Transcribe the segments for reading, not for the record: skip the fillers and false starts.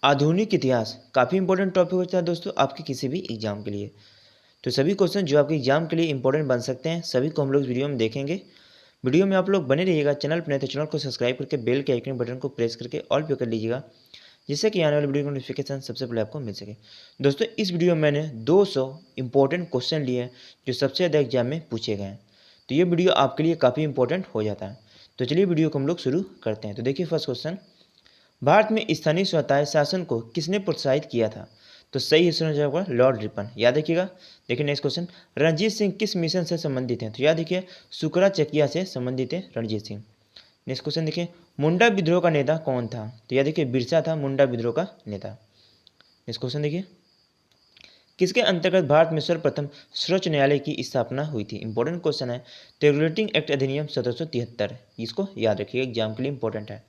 आधुनिक इतिहास काफ़ी इंपॉर्टेंट टॉपिक होता है दोस्तों आपके किसी भी एग्जाम के लिए। तो सभी क्वेश्चन जो आपके एग्जाम के लिए इंपॉर्टेंट बन सकते हैं सभी को हम लोग वीडियो में देखेंगे। वीडियो में आप लोग बने रहिएगा। चैनल पर नहीं तो चैनल को सब्सक्राइब करके बेल के आइकन बटन को प्रेस करके ऑल पे कर लीजिएगा, जिससे कि आने वाले वीडियो का नोटिफिकेशन सबसे पहले आपको मिल सके। दोस्तों इस वीडियो में मैंने 200 इंपॉर्टेंट क्वेश्चन लिए हैं जो सबसे ज़्यादा एग्जाम में पूछे गए हैं। तो ये वीडियो आपके लिए काफ़ी इंपॉर्टेंट हो जाता है। तो चलिए वीडियो को हम लोग शुरू करते हैं। तो देखिए फर्स्ट क्वेश्चन, भारत में स्थानीय स्वतंत्रता शासन को किसने प्रोत्साहित किया था? तो सही है जवाब होगा लॉर्ड रिपन। याद रखिएगा। देखिए नेक्स्ट क्वेश्चन, रणजीत सिंह किस मिशन से संबंधित हैं? तो याद देखिए शुक्राचकिया से संबंधित है रणजीत सिंह। नेक्स्ट क्वेश्चन देखिए, मुंडा विद्रोह का नेता कौन था? तो याद देखिए बिरसा था मुंडा विद्रोह का नेता। नेक्स्ट क्वेश्चन देखिए, किसके अंतर्गत भारत में सर्वप्रथम सर्वोच्च न्यायालय की स्थापना हुई थी? इंपॉर्टेंट क्वेश्चन है। तो रेगुलेटिंग एक्ट अधिनियम 1773, इसको याद रखिएगा, एग्जाम के लिए इंपॉर्टेंट है।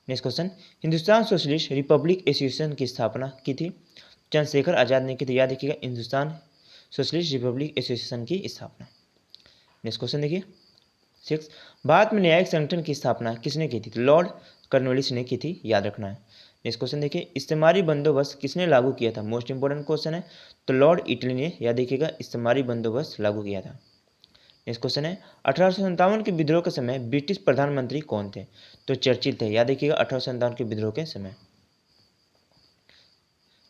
Next question, Hindustan socialist Republic association की स्थापना की थी? चंद्रशेखर आजाद ने की थी। याद रखिएगा हिंदुस्तान सोशलिस्ट रिपब्लिक एसोसिएशन की स्थापना। नेक्स्ट क्वेश्चन देखिए 6, भारत में न्यायिक संगठन की स्थापना किसने की थी? तो लॉर्ड कॉर्नवालिस ने की थी, याद रखना है। नेक्स्ट क्वेश्चन देखिए, इस्तेमारी बंदोबस्त किसने लागू किया था? मोस्ट इंपोर्टेंट क्वेश्चन है। तो लॉर्ड इटली ने, याद रखिएगा, इस्तेमारी बंदोबस्त लागू किया था। नेक्स्ट क्वेश्चन है, 1857 के विद्रोह के समय ब्रिटिश प्रधानमंत्री कौन थे? तो चर्चिल थे। याद रखिएगा 1857 के विद्रोह के समय।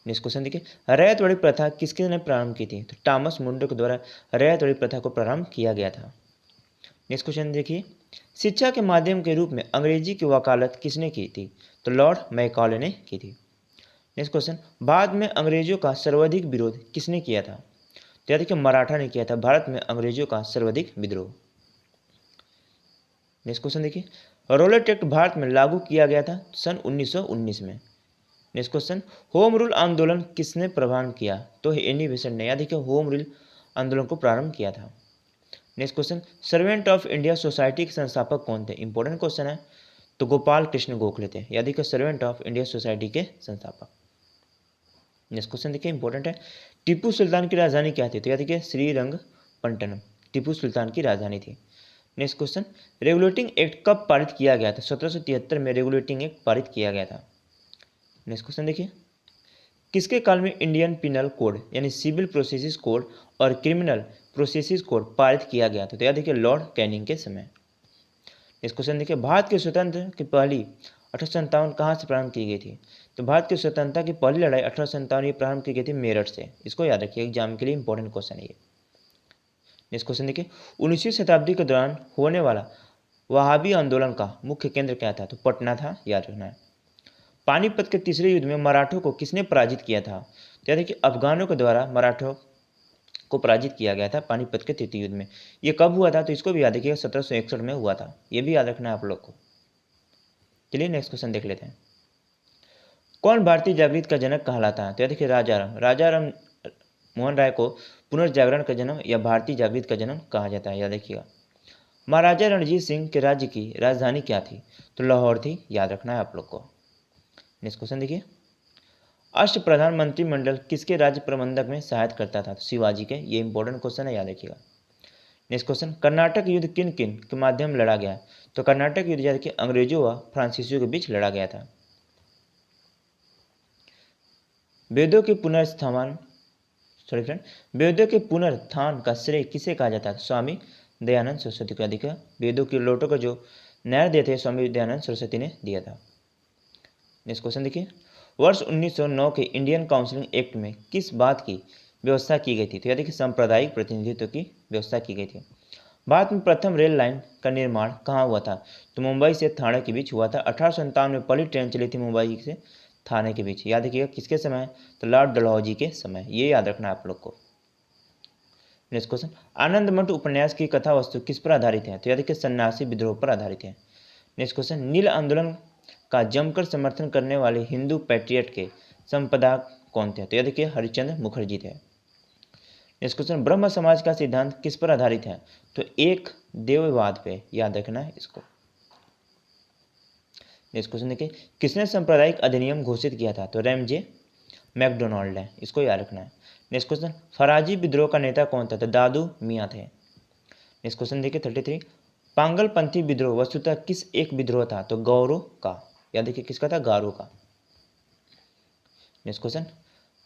नेक्स्ट क्वेश्चन देखिए, रैयतवाड़ी प्रथा किसके ने प्रारंभ की थी? तो टॉमस मुंडो के द्वारा रैयतवाड़ी प्रथा को प्रारंभ किया गया था। नेक्स्ट क्वेश्चन देखिए, शिक्षा के माध्यम के रूप में अंग्रेजी की वकालत किसने की थी? तो लॉर्ड मैकॉले ने की थी। नेक्स्ट क्वेश्चन, भारत में अंग्रेजों का सर्वाधिक विरोध किसने किया था? तो याद रखिए मराठा ने किया था भारत में अंग्रेजों का सर्वाधिक विद्रोह। नेक्स्ट क्वेश्चन देखिए, रोलेट एक्ट भारत में लागू किया गया था सन 1919 में। नेक्स्ट क्वेश्चन, होम रूल आंदोलन किसने प्रारंभ किया? तो एनी बेसेंट ने, याद रखिए होम रूल आंदोलन को प्रारंभ किया था। Next question, servant of India society के संस्थापक कौन थे? इंपॉर्टेंट क्वेश्चन है। तो गोपाल कृष्ण गोखले थे। याद रखिए सर्वेंट ऑफ इंडिया सोसाइटी के संस्थापक। नेक्स्ट क्वेश्चन देखिए इंपॉर्टेंट है, टीपू सुल्तान की राजधानी क्या थी? तो याद रखिए श्रीरंगपट्टनम टीपू सुल्तान की राजधानी थी। नेक्स्ट क्वेश्चन, रेगुलेटिंग एक्ट कब पारित किया गया था? 1773 में रेगुलेटिंग एक्ट पारित किया गया था। नेक्स्ट क्वेश्चन देखिए, किसके काल में इंडियन पिनल कोड यानी सिविल प्रोसेसिस कोड और क्रिमिनल प्रोसेसिस कोड पारित किया गया था? तो याद देखिए लॉर्ड कैनिंग के समय। इस क्वेश्चन देखिए, भारत के स्वतंत्र की पहली 1857 कहाँ से प्रारंभ की गई थी? तो भारत की स्वतंत्रता की पहली लड़ाई 1857 प्रारंभ की गई थी मेरठ से। इसको याद रखिए, एग्जाम के लिए इंपॉर्टेंट क्वेश्चन है ये। नेक्स्ट क्वेश्चन देखिए, 19वीं शताब्दी के दौरान होने वाला वहाबी आंदोलन का मुख्य केंद्र क्या था? तो पटना था, याद रखना है। पानीपत के तीसरे युद्ध में मराठों को किसने पराजित किया था? तो याद रखिए अफगानों के द्वारा मराठों को पराजित किया गया था पानीपत के तृतीय युद्ध में। ये कब हुआ था? तो इसको भी याद रखिएगा 1761 में हुआ था। ये भी याद रखना है आप लोग को। चलिए नेक्स्ट क्वेश्चन देख लेते हैं, कौन भारतीय जागृति का जनक कहलाता है? तो देखिए राजा राम मोहन राय को पुनर्जागरण का जन्म या भारतीय जागृति का जन्म कहा जाता है। याद रखिएगा। महाराजा रणजीत सिंह के राज्य की राजधानी क्या थी? तो लाहौर थी, याद रखना है आप लोग को। नेक्स्ट क्वेश्चन देखिए, अष्ट प्रधानमंत्री मंडल किसके राज्य प्रबंधक में सहायता करता था? तो शिवाजी के। ये इंपॉर्टेंट क्वेश्चन है, याद रखिएगा। नेक्स्ट क्वेश्चन, कर्नाटक युद्ध किन किन के माध्यम लड़ा गया? तो कर्नाटक युद्ध याद रखिए अंग्रेजों व फ्रांसीसियों के बीच लड़ा गया था। वेदों के पुनर्स्थापन वेदों के पुनरुत्थान का श्रेय किसे कहा जाता है? स्वामी दयानंद सरस्वती को। अधिक वेदों के लोटों को जो न्याय दिए थे स्वामी दयानंद सरस्वती ने दिया था। नेक्स्ट क्वेश्चन देखिए, वर्ष 1909 के इंडियन काउंसिलिंग एक्ट में किस बात की व्यवस्था की गई थी? तो यह देखिए सांप्रदायिक प्रतिनिधित्व की व्यवस्था की गई थी। भारत में प्रथम रेल लाइन का निर्माण कहाँ हुआ था? तो मुंबई से थाने के बीच हुआ था। 1857 में पहली ट्रेन चली थी मुंबई से थाने के बीच। याद रखिएगा किसके समय? तो लॉर्ड डलहौजी के समय। ये याद रखना है आप लोग को। नेक्स्ट क्वेश्चन, आनंद मठ उपन्यास की कथा वस्तु किस पर आधारित है? तो याद रखिए सन्यासी विद्रोह पर आधारित है। नेक्स्ट क्वेश्चन, नील आंदोलन का जमकर समर्थन करने वाले हिंदू पैट्रियट के संपादक कौन थे? तो याद रखिए हरिश्चंद्र मुखर्जी थे। नेक्स्ट क्वेश्चन, ब्रह्म समाज का सिद्धांत किस पर आधारित है? तो एक देववाद पे, याद रखना है इसको। नेक्स्ट क्वेश्चन देखिए, किसने सांप्रदायिक अधिनियम घोषित किया था? तो रैमजे मैकडोनाल्ड है, इसको याद रखना है। नेक्स्ट क्वेश्चन, फराजी विद्रोह का नेता कौन था? तो दादू मियाँ थे। नेक्स्ट क्वेश्चन देखिए 33, पांगलपंथी विद्रोह वस्तुतः किस एक विद्रोह था? तो गौरों का। याद देखिए किसका था? गारो का। नेक्स्ट क्वेश्चन,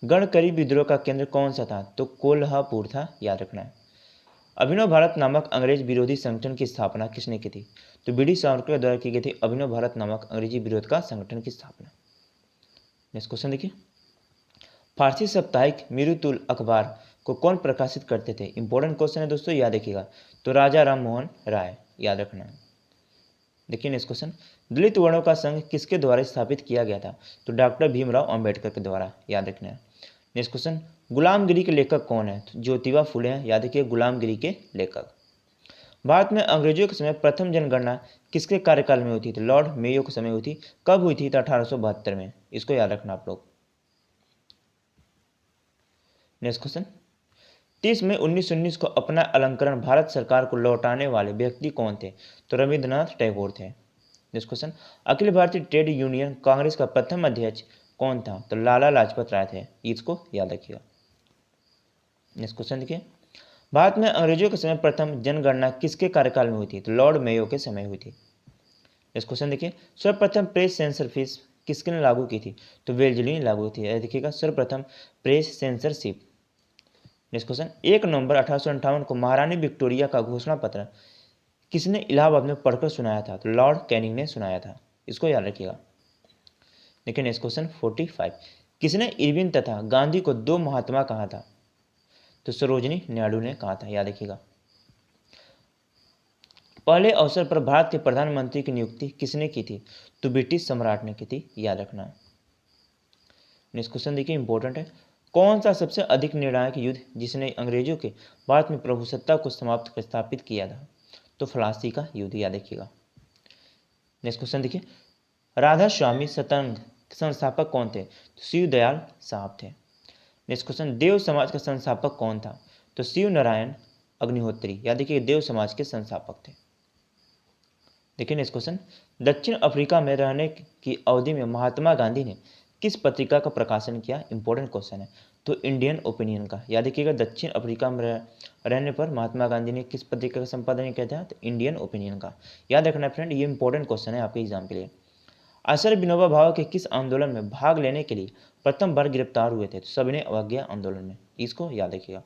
गढ़करी विद्रोह का केंद्र कौन सा था? तो कोल्हापुर था, याद रखना है। अभिनव भारत नामक अंग्रेज विरोधी संगठन की स्थापना किसने की थी? तो बीडी सावरकर के द्वारा की गई थी अभिनव भारत नामक अंग्रेजी विरोध का संगठन की स्थापना। नेक्स्ट क्वेश्चन देखिए, फारसी साप्ताहिक मिरुतुल अखबार को कौन प्रकाशित करते थे? इंपॉर्टेंट क्वेश्चन है दोस्तों, याद रखिएगा। तो राजा राम मोहन राय, याद रखना है। देखिए नेक्स्ट क्वेश्चन, दलित वर्णों का संघ किसके द्वारा स्थापित किया गया था? तो डॉक्टर भीमराव अंबेडकर के द्वारा, याद रखना है। नेक्स्ट क्वेश्चन, गुलामगिरी के लेखक कौन है? तो ज्योतिबा फुले हैं, याद रखिए गुलामगिरी के लेखक। भारत में अंग्रेजों के समय प्रथम जनगणना किसके कार्यकाल में हुई थी? तो लॉर्ड मेयो के समय हुई थी। कब हुई थी? तो 1872 में। इसको याद रखना आप लोग। नेक्स्ट क्वेश्चन, 30 मई 1919 को अपना अलंकरण भारत सरकार को लौटाने वाले व्यक्ति कौन थे? तो रविंद्रनाथ टैगोर थे। Next question, Akhil Bharatiya trade union Congress का प्रथम अध्यक्ष कौन था? तो लाला लाजपत राय थे। इसको याद रखिएगा। नेक्स्ट क्वेश्चन देखिए, भारत में अंग्रेजों के समय प्रथम जनगणना किसके कार्यकाल में हुई थी? तो लॉर्ड मेयो के समय हुई थी। नेक्स्ट क्वेश्चन देखिए, सर्वप्रथम प्रेस सेंसर फीस किसने लागू की थी? तो वेल्जली ने लागू की थी। देखिएगा, सर्वप्रथम प्रेस सेंसरशिप। नेक्स्ट क्वेश्चन, 1 नवंबर 1858 को महारानी विक्टोरिया का घोषणा पत्र किसने इलाहाबाद में पढ़कर सुनाया था? तो लॉर्ड कैनिंग ने सुनाया था। इसको याद रखिएगा। देखिए नेक्स्ट क्वेश्चन 45, किसने इरविन तथा गांधी को दो महात्मा कहा था? तो सरोजनी नायडू ने कहा था, याद रखिएगा। पहले अवसर पर भारत के प्रधानमंत्री की नियुक्ति किसने की थी? तो ब्रिटिश सम्राट ने की थी, याद रखना है। नेक्स्ट क्वेश्चन देखिए, इंपॉर्टेंट है। कौन सा सबसे अधिक निर्णायक युद्ध जिसने अंग्रेजों के भारत में प्रभुसत्ता को समाप्त स्थापित किया था? तो फ्लासी का युद्ध, याद रखिएगा। नेक्स्ट क्वेश्चन देखिए, राधा स्वामी सतंग संस्थापक कौन थे? तो शिव दयाल साहब थे। नेक्स्ट क्वेश्चन, देव समाज का संस्थापक कौन था? तो शिव नारायण अग्निहोत्री, याद रखिए देव समाज के संस्थापक थे। देखिए नेक्स्ट क्वेश्चन, दक्षिण अफ्रीका में रहने की अवधि में महात्मा गांधी ने किस पत्रिका का प्रकाशन किया? इंपॉर्टेंट क्वेश्चन है। तो इंडियन ओपिनियन का, याद रखिएगा। दक्षिण अफ्रीका में रहने पर महात्मा गांधी ने किस पत्रिका का संपादन किया था? तो इंडियन ओपिनियन का, याद रखना फ्रेंड। ये इंपॉर्टेंट क्वेश्चन है आपके एग्जाम के लिए। आचार्य विनोबा भावे के किस आंदोलन में भाग लेने के लिए प्रथम बार गिरफ्तार हुए थे? तो सविनय अवज्ञा आंदोलन में। इसको याद रखिएगा।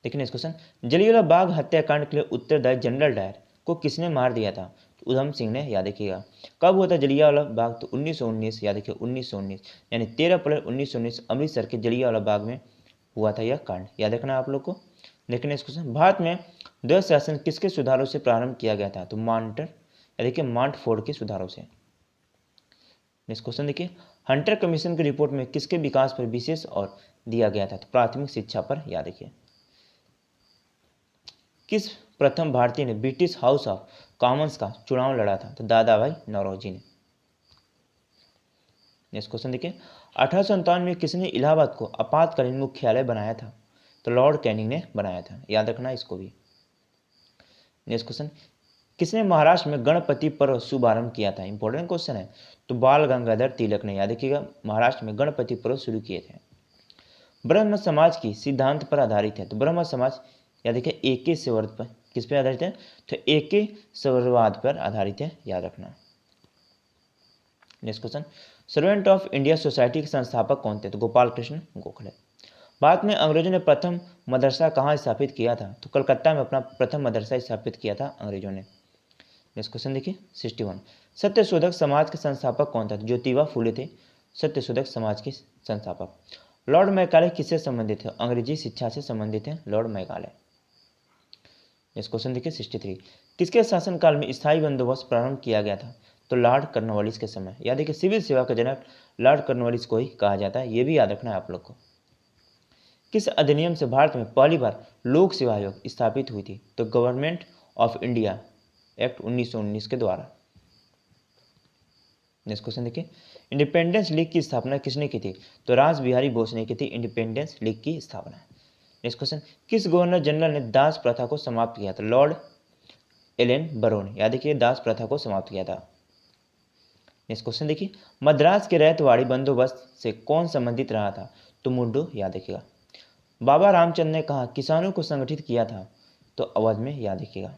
देखिए नेक्स्ट क्वेश्चन, जलियांवाला बाग हत्याकांड के लिए उत्तरदायी जनरल डायर को किसने मार दिया था? तो उधम सिंह ने, याद रखिएगा। कब हुआ था जलियांवाला बाग? तो 1919, याद रखिए 1919, यानी 13 अप्रैल 1919 अमृतसर के जलियांवाला बाग में हुआ था यह कांड, याद रखना आप लोग को। देखिए नेक्स्ट क्वेश्चन, भारत में द्वैध शासन किसके सुधारों से प्रारंभ किया गया था? तो मांटर, याद रखिए मांटफोर्ड के सुधारों से। नेक्स्ट क्वेश्चन देखिए, हंटर कमीशन की रिपोर्ट में किसके विकास पर विशेष और दिया गया था? तो प्राथमिक शिक्षा पर, याद रखिए। किस प्रथम भारतीय ने ब्रिटिश हाउस ऑफ कॉमन्स का चुनाव लड़ा था? तो दादा भाई नौरोजी ने। नेक्स्ट क्वेश्चन देखिए, 1857 में किसने इलाहाबाद को आपातकालीन मुख्यालय बनाया था? तो लॉर्ड कैनिंग ने बनाया था, याद रखना इसको भी। नेक्स्ट क्वेश्चन, किसने महाराष्ट्र में गणपति पर्व शुभारंभ किया था? इंपॉर्टेंट क्वेश्चन है। तो बाल गंगाधर तिलक ने, याद रखिएगा, महाराष्ट्र में गणपति पर्व शुरू किए थे। ब्रह्म समाज की सिद्धांत पर आधारित है। तो ब्रह्म समाज, याद रखिए एके सौरवाद पर, किस पे आधारित है? तो एके सौरवाद पर आधारित है, याद रखना। Next question, servant of India society के संस्थापक कौन थे? तो गोपाल कृष्ण गोखले। भारत में अंग्रेजों ने प्रथम मदरसा कहाँ स्थापित किया था? तो कलकत्ता में अपना प्रथम मदरसा स्थापित किया था अंग्रेजों ने। नेक्स्ट क्वेश्चन देखिए 61, सत्यशोधक समाज के संस्थापक कौन था? ज्योतिबा फुले थे सत्यशोधक समाज के संस्थापक। लॉर्ड मैकाले किससे संबंधित है? अंग्रेजी शिक्षा से संबंधित है लॉर्ड मैकाले। नेक्स्ट क्वेश्चन देखिए 63, किसके शासनकाल में स्थायी बंदोबस्त प्रारंभ किया गया था? तो लॉर्ड कॉर्नवालिस के समय। याद है कि सिविल सेवा का जनक लॉर्ड कॉर्नवालिस को ही कहा जाता है, ये भी याद रखना है आप लोग को। किस अधिनियम से भारत में पहली बार लोक सेवा आयोग स्थापित हुई थी? तो गवर्नमेंट ऑफ इंडिया एक्ट 1919 के द्वारा। नेक्स्ट क्वेश्चन देखिए, इंडिपेंडेंस लीग की स्थापना किसने की थी? तो रास बिहारी बोस ने की थी इंडिपेंडेंस लीग की स्थापना। नेक्स्ट क्वेश्चन, किस गवर्नर जनरल ने दास प्रथा को समाप्त किया था? लॉर्ड एलन बरो ने, याद रखिए दास प्रथा को समाप्त किया था। नेक्स्ट क्वेश्चन देखिए, मद्रास के रैयतवाड़ी बंदोबस्त से कौन संबंधित रहा था? तो मुंडू, याद रखिएगा। बाबा रामचंद्र ने कहा किसानों को संगठित किया था? तो अवध में, याद रखिएगा।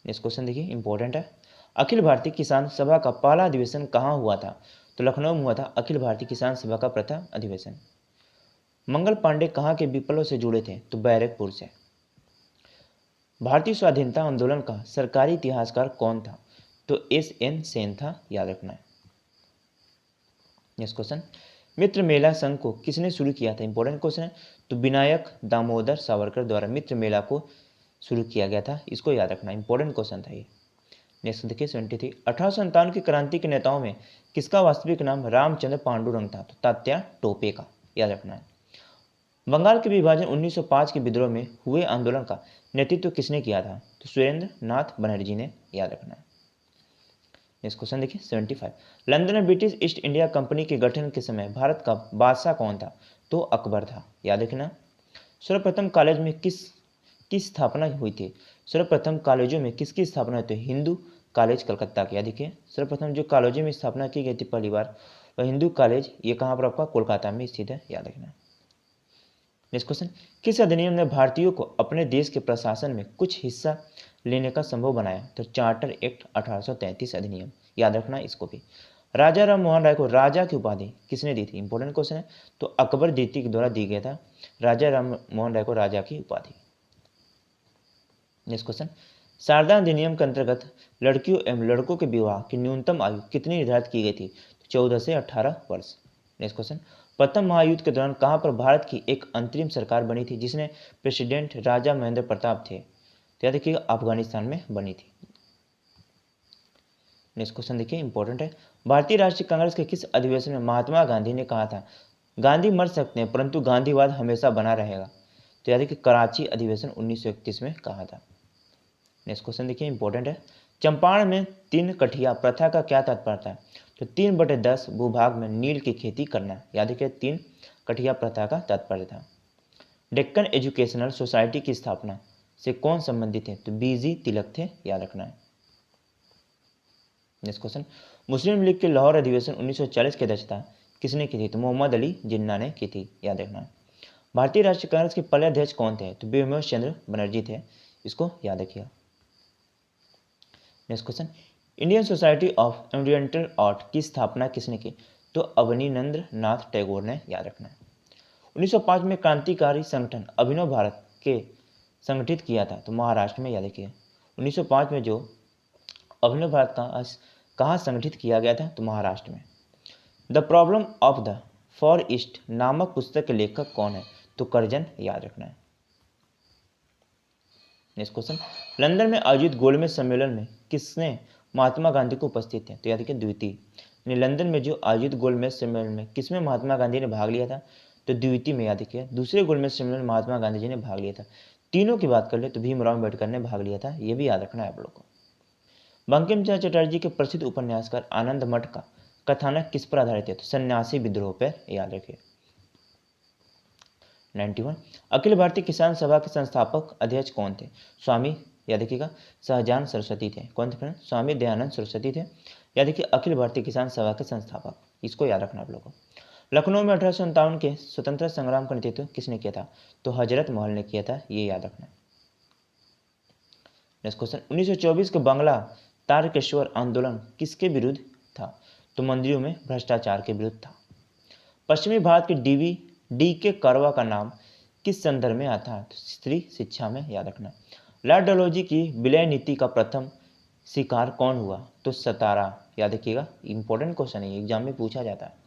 नेक्स्ट क्वेश्चन देखिए इंपॉर्टेंट है, अखिल भारतीय किसान सभा का पहला अधिवेशन कहाँ हुआ था? तो लखनऊ में हुआ था अखिल भारतीय किसान सभा का प्रथम अधिवेशन। मंगल पांडे कहाँ के विप्लव से जुड़े थे? तो बैरकपुर से। भारतीय स्वाधीनता आंदोलन का सरकारी इतिहासकार कौन था? तो S.N. सेन था, याद रखना है। नेक्स्ट क्वेश्चन, मित्र मेला संघ को किसने शुरू किया था? इंपॉर्टेंट क्वेश्चन है। तो विनायक दामोदर सावरकर द्वारा मित्र मेला को शुरू किया गया था, इसको याद रखना, इंपॉर्टेंट क्वेश्चन था ये। नेक्स्ट देखिए 73, 1857 की क्रांति के नेताओं में किसका वास्तविक नाम रामचंद्र पांडुरंग था? तो तात्या टोपे का, याद रखना है। बंगाल के विभाजन 1905 के विद्रोह में हुए आंदोलन का नेतृत्व किसने किया था? तो सुरेंद्र नाथ बनर्जी ने, याद रखना है। नेक्स्ट क्वेश्चन देखिए 75, लंदन में ब्रिटिश ईस्ट इंडिया कंपनी के गठन के समय भारत का बादशाह कौन था? तो अकबर था, याद रखना। सर्वप्रथम कॉलेज में किसकी स्थापना हुई थी? सर्वप्रथम कॉलेजों में किसकी स्थापना हुई थी? हिंदू कॉलेज कलकत्ता के। याद देखिए सर्वप्रथम जो कॉलेजों में स्थापना की गई थी पहली बार, वह हिंदू कॉलेज, ये कहाँ पर आपका? कोलकाता में स्थित है, याद रखना। नेक्स्ट क्वेश्चन, किस अधिनियम ने भारतीयों को अपने देश के प्रशासन में कुछ हिस्सा लेने का संभव बनाया? तो चार्टर एक्ट 1833 अधिनियम, याद रखना इसको भी। राजा राम मोहन राय को राजा की उपाधि किसने दी थी? इंपॉर्टेंट क्वेश्चन है। तो अकबर द्वितीय के द्वारा दी गया था राजा राम मोहन राय को राजा की उपाधि। नेक्स्ट क्वेश्चन, शारदा अधिनियम के अंतर्गत लड़कियों एवं लड़कों के विवाह की न्यूनतम आयु कितनी निर्धारित की गई थी? 14 से 18 वर्ष। नेक्स्ट क्वेश्चन, प्रथम महायुद्ध के दौरान कहां पर भारत की एक अंतरिम सरकार बनी थी जिसने प्रेसिडेंट राजा महेंद्र प्रताप थे? तो याद रखिएगा अफगानिस्तान में बनी थी। नेक्स्ट क्वेश्चन देखिए इंपॉर्टेंट है, भारतीय राष्ट्रीय कांग्रेस के किस अधिवेशन में महात्मा गांधी ने कहा था गांधी मर सकते हैं परंतु गांधीवाद हमेशा बना रहेगा? तो याद रखिए कराची अधिवेशन 1931 में कहा था। नेक्स्ट क्वेश्चन देखिए इंपॉर्टेंट है, चंपारण में 3 कठिया प्रथा का क्या तात्पर्य था? तो 3/10 भूभाग में नील की खेती करना, याद रखिए 3 कठिया प्रथा का तात्पर्य था। डेक्कन एजुकेशनल सोसाइटी की स्थापना से कौन संबंधित है? तो BG तिलक थे, याद रखना है। नेक्स्ट क्वेश्चन, मुस्लिम लीग के लाहौर अधिवेशन 1940 की अध्यक्षता किसने की थी? तो मोहम्मद अली जिन्ना ने की थी, याद रखना है। भारतीय राष्ट्रीय कांग्रेस के पहले अध्यक्ष कौन थे? तो बिमल चंद्र बनर्जी थे, इसको याद रखिएगा। Next question, Indian society of oriental art की स्थापना किसने की? तो अवनींद्र नाथ टैगोर ने, याद रखना है। 1905 में क्रांतिकारी संगठन अभिनव भारत के संगठित किया था, तो महाराष्ट्र में, याद रखिए 1905 में जो अभिनव भारत का कहाँ संगठित किया गया था? तो महाराष्ट्र में। The problem of the for east नामक पुस्तक के लेखक कौन है? तो कर्जन, याद रखना है। नेक्स्ट क्वेश्चन, लंदन में आयोजित गोलमेज सम्मेलन में किसने महात्मा गांधी को उपस्थित थे? तो याद रखिए द्वितीय, यानी लंदन में जो आयोजित गोलमेज सम्मेलन में किसमें महात्मा गांधी ने भाग लिया था? तो द्वितीय में, याद रखिए दूसरे गोलमेज सम्मेलन में महात्मा गांधी जी ने भाग लिया था। तीनों की बात कर ले तो भीमराव अम्बेडकर ने भाग लिया था, ये भी याद रखना है आप लोग को। बंकिम चंद्र चटर्जी के प्रसिद्ध उपन्यासकार आनंद मठ का कथानक किस पर आधारित है? तो सन्यासी विद्रोह पर, याद रखिए। 91, अखिल भारतीय किसान सभा के संस्थापक अध्यक्ष कौन थे? स्वामी, याद रखिएगा सहजान सरस्वती थे। कौन थे फ्रेंड? स्वामी दयानंद सरस्वती थे, याद रखिए अखिल भारतीय किसान सभा के संस्थापक, इसको याद रखना आप लोगों को। लखनऊ में 1857 के स्वतंत्रता संग्राम का नेतृत्व किसने किया था? तो हजरत महल ने किया था, ये याद रखना। नेक्स्ट क्वेश्चन, 1924 के बांग्ला तारकेश्वर आंदोलन किसके विरुद्ध था? तो मंदिरों में भ्रष्टाचार के विरुद्ध था। पश्चिमी भारत के DK करवा का नाम किस संदर्भ में आता है? तो स्त्री शिक्षा में, याद रखना। लॉर्ड डलहौजी की विलय नीति का प्रथम शिकार कौन हुआ? तो सतारा, याद रखिएगा इंपॉर्टेंट क्वेश्चन है, एग्जाम में पूछा जाता है।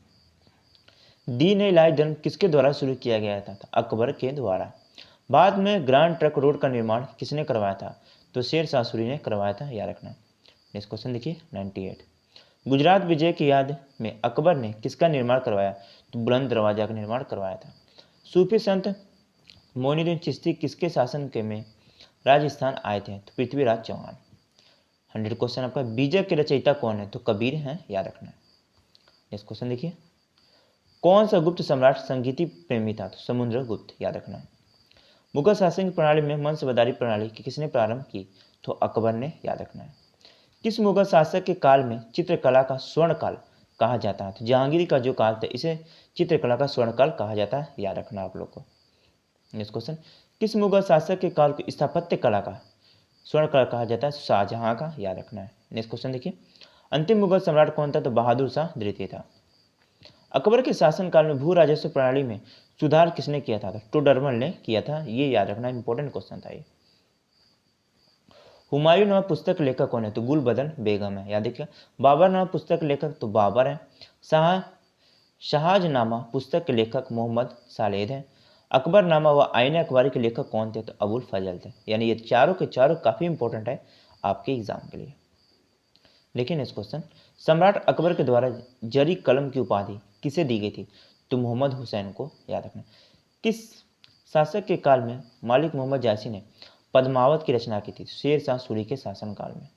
दीन इलाही धर्म किसके द्वारा शुरू किया गया था? तो अकबर के द्वारा। बाद में ग्रांड ट्रक रोड का निर्माण किसने करवाया था? तो शेर शाह सूरी ने करवाया था, याद रखना। नेक्स्ट क्वेश्चन देखिए 98, गुजरात विजय की याद में अकबर ने किसका निर्माण करवाया? तो बुलंद दरवाजा का निर्माण करवाया था। सूफी संत मोइनुद्दीन चिश्ती किसके शासन के में राजस्थान आए थे? तो पृथ्वीराज चौहान। 100 क्वेश्चन आपका, बीजक के रचयिता कौन है? तो कबीर हैं, याद रखना। नेक्स्ट क्वेश्चन देखिए, कौन सा गुप्त सम्राट संगीति प्रेमी था? तो समुद्रगुप्त, याद रखना। मुगल शासन प्रणाली में वंशवदारी प्रणाली की किसने प्रारंभ की? तो अकबर ने, याद रखना है। किस मुगल शासक के काल में चित्रकला का स्वर्ण काल कहा जाता है? तो जहांगीर का जो काल था इसे चित्रकला का स्वर्ण काल कहा जाता है, याद रखना आप लोग को। नेक्स्ट क्वेश्चन, किस मुगल शासक के काल को स्थापत्य कला का स्वर्ण काल कहा जाता है? शाहजहां का, याद रखना है। नेक्स्ट क्वेश्चन देखिए, अंतिम मुगल सम्राट कौन था? तो बहादुर शाह द्वितीय था। अकबर के शासनकाल में भू राजस्व प्रणाली में सुधार किसने किया था? तो टोडरमल ने किया था। ये याद रखना, इंपॉर्टेंट क्वेश्चन था ये। हुमायूं नामा पुस्तक लेखक कौन है? तो गुलबदन बेगम है, याद रखिए। बाबर नामा पुस्तक लेखक तो बाबर है। शाहजनामा पुस्तक के लेखक मोहम्मद सालेद हैं। अकबरनामा व आईन अकबरी के लेखक कौन थे? तो अबुल फजल थे। यानी ये चारों के चारों काफ़ी इंपॉर्टेंट है आपके एग्जाम के लिए। देखिए नेक्स्ट क्वेश्चन, सम्राट अकबर के द्वारा जरी कलम की उपाधि किसे दी गई थी? तो मोहम्मद हुसैन को, याद रखना। किस शासक के काल में मालिक मोहम्मद जायसी ने पद्मावत की रचना की थी? शेर शाह सूरी के शासनकाल में।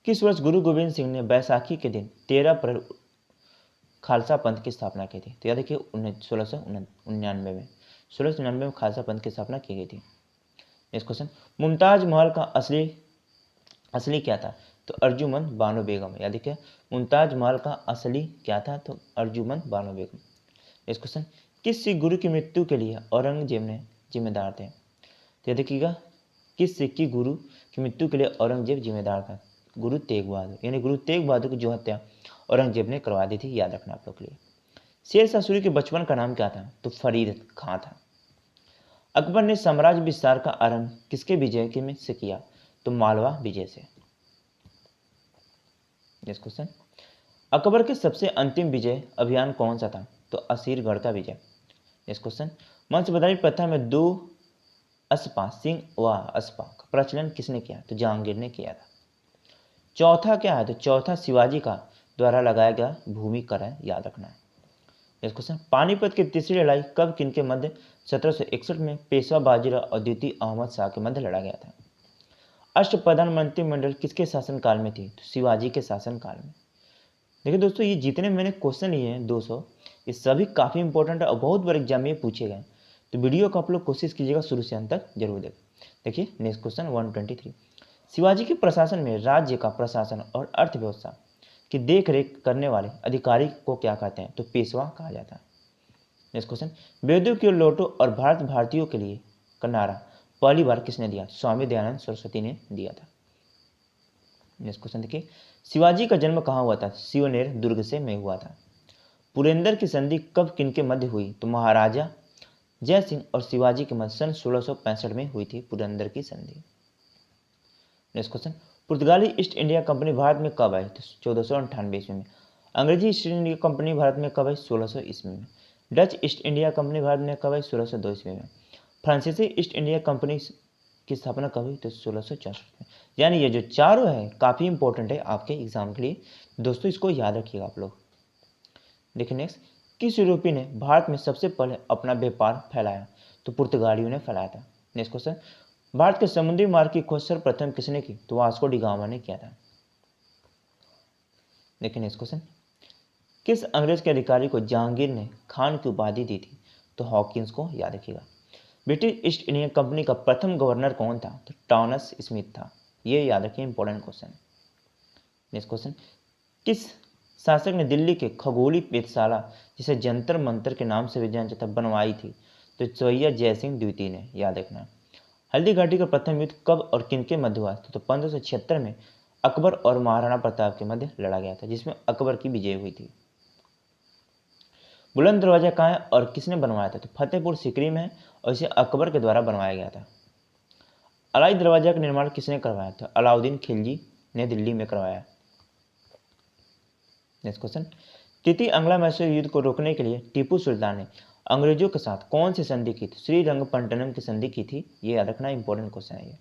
किस वर्ष गुरु गोविंद सिंह ने बैसाखी के दिन 13 अप्रैल खालसा पंथ की स्थापना की थी? तो याद रखिए 1699 में 1699 में खालसा पंथ की स्थापना की गई थी। नेक्स्ट क्वेश्चन, मुमताज महल का असली क्या था? तो अर्जुमंद बानो बेगम, याद रखिए। मुमताज महल का असली क्या था? तो अर्जुमंद बानो बेगम। नेक्स्ट क्वेश्चन, किस सिख गुरु की मृत्यु के लिए औरंगजेब ने जिम्मेदार थे? तो याद रखिएगा, किस सिख की गुरु की मृत्यु के लिए औरंगजेब जिम्मेदार था? गुरु तेग बहादुर, यानी गुरु तेग बहादुर की जो हत्या औरंगजेब ने करवा दी थी, याद रखना आप लोग के लिए। शेर शाह सूरी के बचपन का नाम क्या था? तो फरीद खां था। अकबर ने साम्राज्य विस्तार का आरंभ किसके विजय के में से किया? तो मालवा विजय से। नेक्स्ट क्वेश्चन, अकबर के सबसे अंतिम विजय अभियान कौन सा था? तो असीरगढ़ का विजय। नेक्स्ट क्वेश्चन, वंशबदरी प्रथा में 2 अस्पा सिंह व अस्पा का प्रचलन किसने किया? तो जहांगीर ने किया था। चौथा क्या है? तो चौथा शिवाजी का द्वारा लगाया गया भूमि कर है, याद रखना है। नेक्स्ट क्वेश्चन, पानीपत की तीसरी लड़ाई कब किनके मध्य 1761 में पेशवा बाजीराव और द्वितीय अहमद शाह के मध्य लड़ा गया था? अष्टप्रधान मंत्रिमंडल किसके शासनकाल में थी? तो शिवाजी के शासनकाल में। देखिए दोस्तों, ये जितने मैंने क्वेश्चन लिए हैं 200, ये सभी काफ़ी इंपॉर्टेंट है और बहुत बार एग्जाम में पूछे गए। तो वीडियो को आप लोग कोशिश कीजिएगा शुरू से अंत तक जरूर देखें। देखिए नेक्स्ट क्वेश्चन 123, शिवाजी के प्रशासन में राज्य का प्रशासन और अर्थव्यवस्था की देख रेख करने वाले अधिकारी को क्या कहते हैं? तो पेशवा कहा जाता है। नेक्स्ट क्वेश्चन, वेदों की ओर लौटो और भारत भारतीयों के लिए का नारा पहली बार किसने दिया? स्वामी दयानंद सरस्वती ने दिया था। नेक्स्ट क्वेश्चन देखिए, शिवाजी का जन्म कहाँ हुआ था? शिवनेर दुर्ग से में हुआ था। पुरंदर की संधि कब किनके मध्य हुई? तो महाराजा जय सिंह और शिवाजी के मध्य सन 1665 में हुई थी पुरंदर की संधि। नेक्स्ट क्वेश्चन, पुर्तगाली ईस्ट इंडिया कंपनी भारत में कब आई? तो 1498 ईस्वी में। अंग्रेजी ईस्ट इंडिया कंपनी भारत में कब आई? 1600 ईस्वी में। Dutch east India company Bharat में कब आई? 1602 ईस्वी में। फ्रांसीसी ईस्ट इंडिया कंपनी की स्थापना कब हुई? तो 1664 में। यानी ये जो चारों है काफ़ी इंपॉर्टेंट है आपके एग्जाम के लिए दोस्तों, इसको याद रखिएगा आप लोग। देखिए नेक्स्ट, किस यूरोपीय ने भारत में सबसे पहले अपना व्यापार फैलाया? तो पुर्तगालियों ने फैलाया था। नेक्स्ट क्वेश्चन, भारत के समुद्री मार्ग की खोज सर्वप्रथम किसने की? तो वास्को डी गामा ने किया था। देखिए नेक्स्ट क्वेश्चन, किस अंग्रेज के अधिकारी को जहांगीर ने खान की उपाधि दी थी? तो हॉकिंस को, याद रखिएगा। ब्रिटिश ईस्ट इंडिया कंपनी का प्रथम गवर्नर कौन था? तो टॉमस स्मिथ था। ये याद रखिए, इंपॉर्टेंट क्वेश्चन। नेक्स्ट क्वेश्चन, किस शासक ने दिल्ली के खगोली वेधशाला जिसे जंतर मंतर के नाम से भी जाना जाता बनवाई थी? तो चौया जयसिंह द्वितीय ने, याद रखना। हल्दी घाटी का प्रथम युद्ध कब और किनके मध्य हुआ? तो 1576 में अकबर और महाराणा प्रताप के मध्य लड़ा गया था, जिसमें अकबर की विजय हुई थी। बुलंद दरवाजा कहाँ है और किसने बनवाया था? तो फतेहपुर सीकरी में है और इसे अकबर के द्वारा बनवाया गया था। अलाई दरवाजा का निर्माण किसने करवाया था? अलाउद्दीन खिलजी ने दिल्ली में करवाया। नेक्स्ट क्वेश्चन, तृतीय आंग्ल मैसूर युद्ध को रोकने के लिए टीपू सुल्तान ने अंग्रेजों के साथ कौन सी संधि की थी? श्रीरंगपट्टनम की संधि की थी। ये याद रखना, इंपॉर्टेंट क्वेश्चन है ये।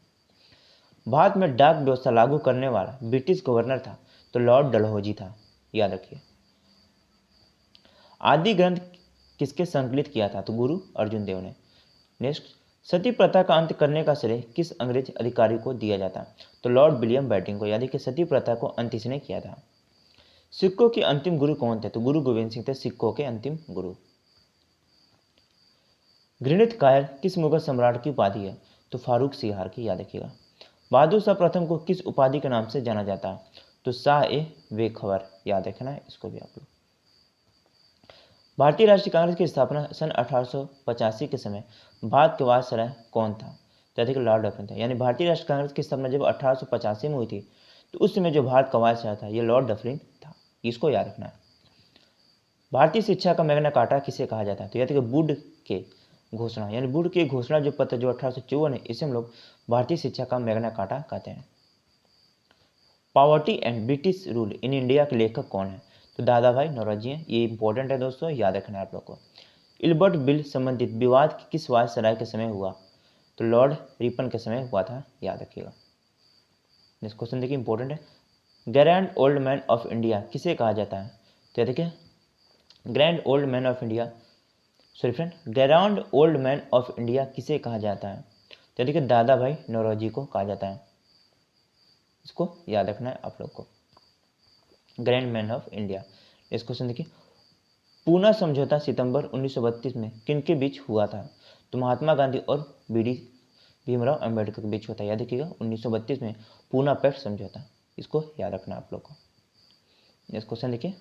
भारत में डाक व्यवस्था लागू करने वाला ब्रिटिश गवर्नर था? तो लॉर्ड डलहौजी था, याद रखिए। आदि ग्रंथ किसके संकलित किया था? तो गुरु अर्जुन देव ने। नेक्स्ट, सती प्रथा का अंत करने का श्रेय किस अंग्रेज अधिकारी को दिया जाता? तो लॉर्ड विलियम बेटिंग को, यानी कि सती प्रथा को अंत इसने किया था। सिखों के अंतिम गुरु कौन थे? तो गुरु गोविंद सिंह थे सिखों के अंतिम गुरु। घृणित कायर किस मुगल सम्राट की उपाधि है? तो फारूक सिहार की, याद रखिएगा। बहादुर शाह प्रथम को किस उपाधि के नाम से जाना जाता है? तो शाह ए बेखबर, याद रखना है इसको भी आप लोग। भारतीय राष्ट्रीय कांग्रेस की स्थापना सन 1885 के समय भारत के वायसराय कौन था? तो अधिक लॉर्ड डफरिन था। यानी भारतीय राष्ट्रीय कांग्रेस की स्थापना जब 1885 में हुई थी तो उस समय जो भारत का वायसराय था ये लॉर्ड डफरिन था, इसको याद रखना है। भारतीय शिक्षा का मैग्ना कार्टा किसे कहा जाता है? तो याद रखिए वुड के घोषणा, यानी वुड की घोषणा जो पत्र जो 1854 है, इसे हम लोग भारतीय शिक्षा का मैग्ना कार्टा कहते हैं। Poverty and British rule in India के लेखक कौन है? तो दादा भाई नौरोजी हैं। ये इंपॉर्टेंट है दोस्तों, याद रखना है आप लोग को। इल्बर्ट बिल संबंधित विवाद किस वायसराय के समय हुआ? तो लॉर्ड रिपन के समय हुआ था, याद रखिएगा। नेक्स्ट क्वेश्चन देखिए, इंपॉर्टेंट है। Grand old man of India किसे कहा जाता है? तो देखिए grand old man of India, sorry friend, grand old man of India किसे कहा जाता है? तो देखिए दादा भाई नौरोजी को कहा जाता है। इसको याद रखना है आप लोग को, ग्रैंड मैन ऑफ इंडिया। इस क्वेश्चन देखिए, पूना समझौता सितंबर 1932 में किनके बीच हुआ था? तो महात्मा गांधी और बीडी भीमराव अंबेडकर के बीच होता है, याद रखिएगा। 1932 में पूना पैक्ट समझौता, इसको याद रखना आप लोग को। नेक्स्ट क्वेश्चन देखिए,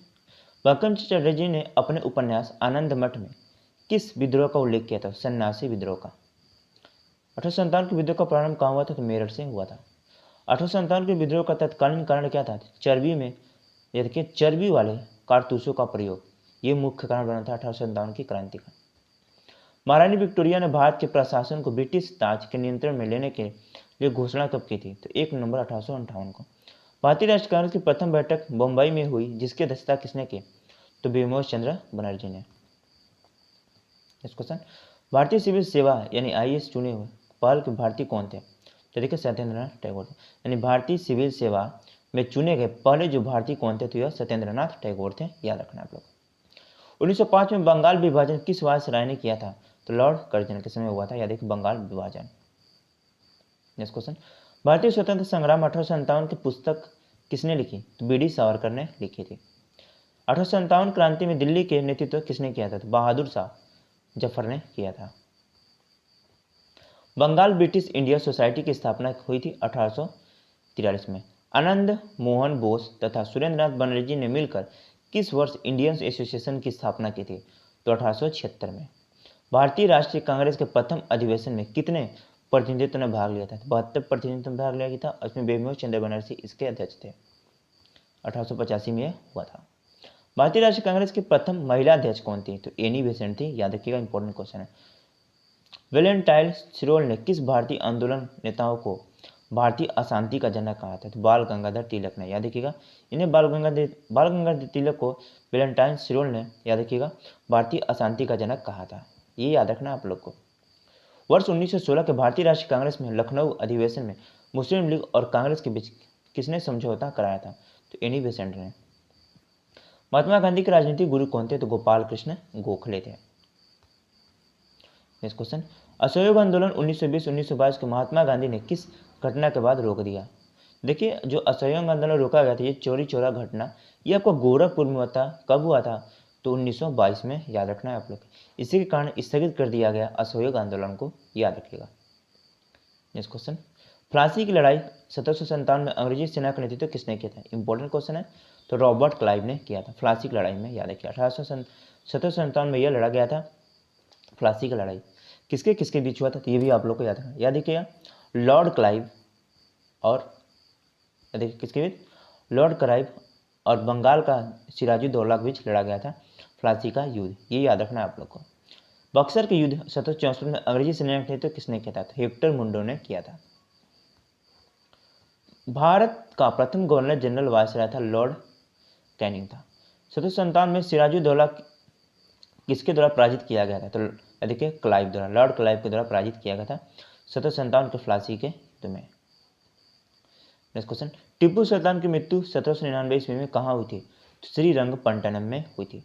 बंकिम चटर्जी ने अपने उपन्यास आनंद मठ में किस विद्रोह का उल्लेख किया था? सन्यासी विद्रोह का। 1857 के विद्रोह का प्रारंभ कहाँ हुआ था? तो मेरठ से हुआ था। 1857 के विद्रोह का तत्कालीन कारण क्या था? चर्बी में, ये देखिए चर्बी वाले कारतूसों का प्रयोग, ये मुख्य कारण बना था 1857 की क्रांति का। महारानी विक्टोरिया ने भारत के प्रशासन को ब्रिटिश ताज के नियंत्रण में लेने के लिए घोषणा कब की थी? तो 1 नवंबर 1858 को। भारतीय राष्ट्रीय कांग्रेस की प्रथम बैठक मुंबई में हुई, जिसकी अध्यक्षता किसने की? तो बिमोल चंद्र बनर्जी ने। नेक्स्ट क्वेश्चन, भारतीय सिविल सेवा यानी आईएएस चुने हुए पहल के भारतीय कौन थे? तो देखिए सत्येंद्रनाथ टैगोर थे। यानी भारतीय सिविल सेवा में चुने गए पहले जो भारतीय कौन थे? तो यह सत्येंद्रनाथ टैगोर थे, याद रखना आप लोग। 1905 में बंगाल विभाजन किस वायसराय ने किया था? तो लॉर्ड कर्जन के समय हुआ था, याद रखिए बंगाल विभाजन। नेक्स्ट क्वेश्चन, भारतीय स्वतंत्रता संग्राम 1857 की पुस्तक किसने लिखी? तो बीडी सावरकर ने लिखी थी। 1857 क्रांति में दिल्ली के नेतृत्व किसने किया था? तो बहादुर शाह जफर ने किया था। बंगाल ब्रिटिश इंडिया सोसाइटी की स्थापना हुई थी 1843 में। आनंद मोहन बोस तथा सुरेंद्रनाथ बनर्जी ने मिलकर किस वर्ष इंडियन एसोसिएशन की स्थापना की थी? तो 1876 में। भारतीय राष्ट्रीय कांग्रेस के प्रथम अधिवेशन में कितने प्रतिनिधित्व ने भाग लिया था? 72 प्रतिनिधित्व में भाग लिया था। उसमें बिमोल चंद्र बनर्जी इसके अध्यक्ष थे। 1885 में हुआ था। भारतीय राष्ट्रीय कांग्रेस की प्रथम महिला अध्यक्ष कौन थी? तो एनी बेसेंट थी, याद रखिएगा, इंपॉर्टेंट क्वेश्चन है। वेलेंटाइन सिरोल ने किस भारतीय आंदोलन नेताओं को भारतीय अशांति का जनक कहा था? तो बाल गंगाधर तिलक ने, याद रखिएगा। इन्हें बाल गंगाधर तिलक को वेलेंटाइन सिरोल ने, याद रखिएगा, भारतीय अशांति का जनक कहा था। ये याद रखना आप लोग को। वर्ष 1916 के भारतीय राष्ट्रीय कांग्रेस में लखनऊ अधिवेशन में मुस्लिम लीग और कांग्रेस के बीच किसने समझौता कराया था? तो एनी बेसेंट ने। महात्मा गांधी के राजनीतिक गुरु कौन थे? तो गोपाल कृष्ण गोखले थे। नेक्स्ट क्वेश्चन, असहयोग आंदोलन 1920-1922 के महात्मा गांधी ने किस घटना के बाद रोक दिया? देखिए जो असहयोग आंदोलन रोका गया था, ये चौरी चौरा घटना, ये आपको गोरखपुर में हुआ था। कब हुआ था? तो 1922 में, याद रखना है आप लोग। इसी के कारण स्थगित कर दिया गया असहयोग आंदोलन को, याद रखिएगा। नेक्स्ट क्वेश्चन, फ्रांसी की लड़ाई 1757 में अंग्रेजी सेना का नेतृत्व किसने किया था? इंपॉर्टेंट क्वेश्चन है। तो रॉबर्ट क्लाइव ने किया था फ्रांसी की लड़ाई में, याद रखिए। 1757 में यह लड़ा गया था फ्रांसी की लड़ाई। किसके किसके बीच हुआ था? तो ये भी आप लोग को याद रखना, याद रखिएगा। लॉर्ड क्लाइव और, देखिए किसके बीच? लॉर्ड क्लाइव और बंगाल का सिराजुद्दौला के बीच लड़ा गया था फ्रांसी का युद्ध, ये याद रखना है आप लोग को। बक्सर के युद्ध 1764 में अंग्रेजी सेना का नेतृत्व किसने किया था? तो हेक्टर मुंडो ने किया था। भारत का प्रथम गवर्नर जनरल वायसराय था लॉर्ड कैनिंग था। 1757 में सिराजुद्दौला किसके द्वारा पराजित किया गया था? तो देखिए क्लाइव द्वारा, लॉर्ड क्लाइव के द्वारा पराजित किया गया था 1757 के फ्लासी के युद्ध में। नेक्स्ट क्वेश्चन, टीपू सुल्तान की मृत्यु 1799 ईस्वी में कहाँ हुई थी? तो श्रीरंगपट्टनम में हुई थी।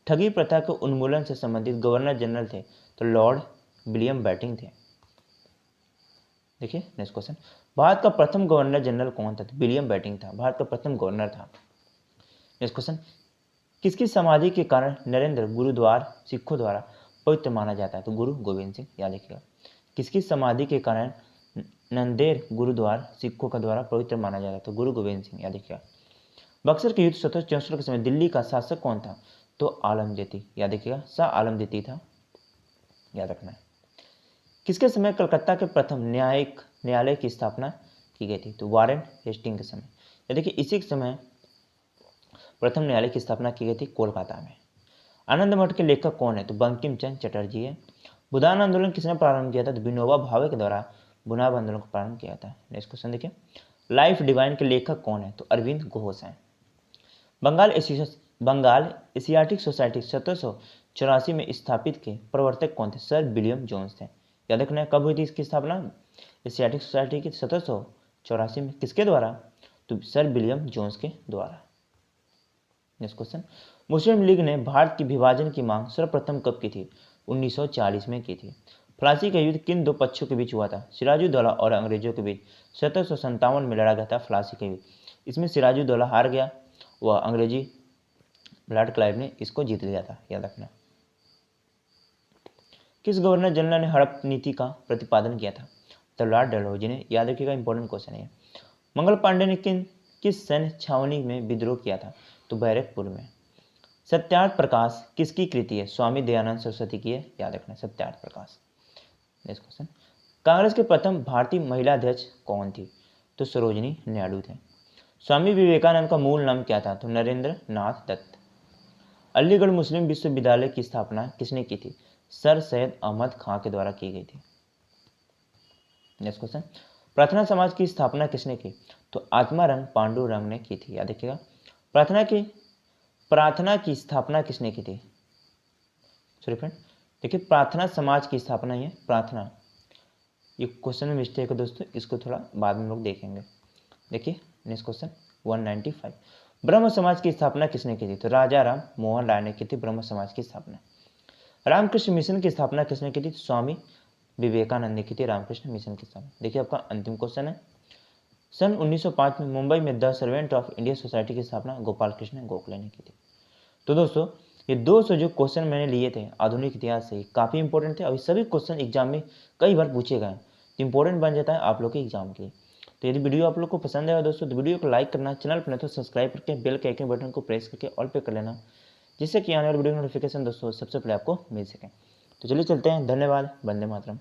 ठगी प्रथा के उन्मूलन से संबंधित गवर्नर जनरल थे? तो लॉर्ड विलियम बेटिंग थे। देखिए नेक्स्ट क्वेश्चन, भारत का प्रथम गवर्नर जनरल कौन था? तो विलियम बेटिंग था, भारत का प्रथम गवर्नर था। नेक्स्ट क्वेश्चन, किसकी समाधि के कारण नरेंद्र गुरुद्वार सिखों द्वारा पवित्र माना जाता है? तो गुरु गोविंद सिंह, याद रखिएगा। किसकी समाधि के कारण नंदेड़ गुरुद्वार सिखों का द्वारा पवित्र माना जाता है? तो गुरु गोविंद सिंह, याद रखिएगा। बक्सर के युद्ध 1764 के समय दिल्ली का शासक कौन था? तो आलमगीर, याद रखिएगा, शाह आलमगीर था, याद रखना है। किसके समय कलकत्ता के प्रथम न्यायालय की स्थापना की गई थी? तो वारेन हेस्टिंग के समय, याद रखिए। इसी के समय प्रथम न्यायालय की स्थापना की गई थी कोलकाता में। आनंद मठ के लेखक कौन है? तो बंकिम चंद्र चटर्जी है। भूदान आंदोलन किसने प्रारंभ किया था? तो विनोबा भावे के द्वारा भूदान आंदोलन को प्रारंभ किया था। नेक्स्ट क्वेश्चन देखिए, लाइफ डिवाइन के लेखक कौन है? तो अरविंद घोष हैं। बंगाल एशियाटिक सोसाइटी 1784 में स्थापित के प्रवर्तक कौन थे? सर विलियम जोन्स थे। याद रखना है, कब हुई थी इसकी स्थापना? एशियाटिक सोसाइटी की 1784 में। किसके द्वारा? तो सर विलियम जोन्स के द्वारा। नेक्स्ट क्वेश्चन, मुस्लिम लीग ने भारत की विभाजन की मांग सर्वप्रथम कब की थी? 1940 में की थी। प्लासी का युद्ध किन दो पक्षों के बीच हुआ था? सिराजुद्दौला और अंग्रेजों के बीच 1757 में लड़ा गया था प्लासी का युद्ध। इसमें सिराजुद्दौला हार गया, वह अंग्रेजी लॉर्ड क्लाइव ने इसको जीत लिया था, याद रखना। किस गवर्नर जनरल ने हड़प नीति का प्रतिपादन किया था? तो लॉर्ड डलहौजी ने। याद रखिएगा, इंपॉर्टेंट क्वेश्चन है। मंगल पांडे ने किस सैन्य छावनी में विद्रोह किया था? तो बैरकपुर में। सत्यार्थ प्रकाश किसकी कृति है? स्वामी दयानंद सरस्वती की है, याद रखना सत्यार्थ प्रकाश। नेक्स्ट क्वेश्चन, कांग्रेस के प्रथम भारतीय महिला अध्यक्ष कौन थी? तो सरोजिनी नायडू थे। स्वामी विवेकानंद का मूल नाम क्या था? तो नरेंद्र नाथ दत्त। अलीगढ़ मुस्लिम विश्वविद्यालय की स्थापना किसने की थी? सर सैयद अहमद खां के द्वारा की गई थी। नेक्स्ट क्वेश्चन, प्रार्थना समाज की स्थापना किसने की? तो आत्मारंग पांडुरंग ने की थी, याद रखिएगा। प्रार्थना की स्थापना किसने की थी? सॉरी फ्रेंड, देखिए प्रार्थना समाज की स्थापना है प्रार्थना, ये क्वेश्चन में मिस्टेक है दोस्तों, इसको थोड़ा बाद में लोग देखेंगे। देखिए नेक्स्ट क्वेश्चन 195, ब्रह्म समाज की स्थापना किसने की थी? तो राजा राम मोहन राय ने की थी ब्रह्म समाज की स्थापना। रामकृष्ण मिशन की स्थापना किसने की थी? स्वामी विवेकानंद ने की थी रामकृष्ण मिशन की स्थापना। देखिए आपका अंतिम क्वेश्चन है, सन 1905 में मुंबई में the servant of India society की स्थापना गोपाल कृष्ण गोखले ने की थी। तो दोस्तों ये 200 जो क्वेश्चन मैंने लिए थे आधुनिक इतिहास से, काफ़ी इंपॉर्टेंट थे और सभी क्वेश्चन एग्जाम में कई बार पूछे गए, तो इंपॉर्टेंट बन जाता है आप लोग के एग्जाम के लिए। तो यदि वीडियो आप लोग को पसंद आएगा दोस्तों तो वीडियो को लाइक करना, चैनल पर नहीं तो सब्सक्राइब करके बेल के आइकन बटन को प्रेस करके ऑल पे कर लेना, जिससे कि आने वाले वीडियो नोटिफिकेशन दोस्तों सबसे पहले आपको मिल सके। तो चलिए चलते हैं, धन्यवाद, वंदे मातरम।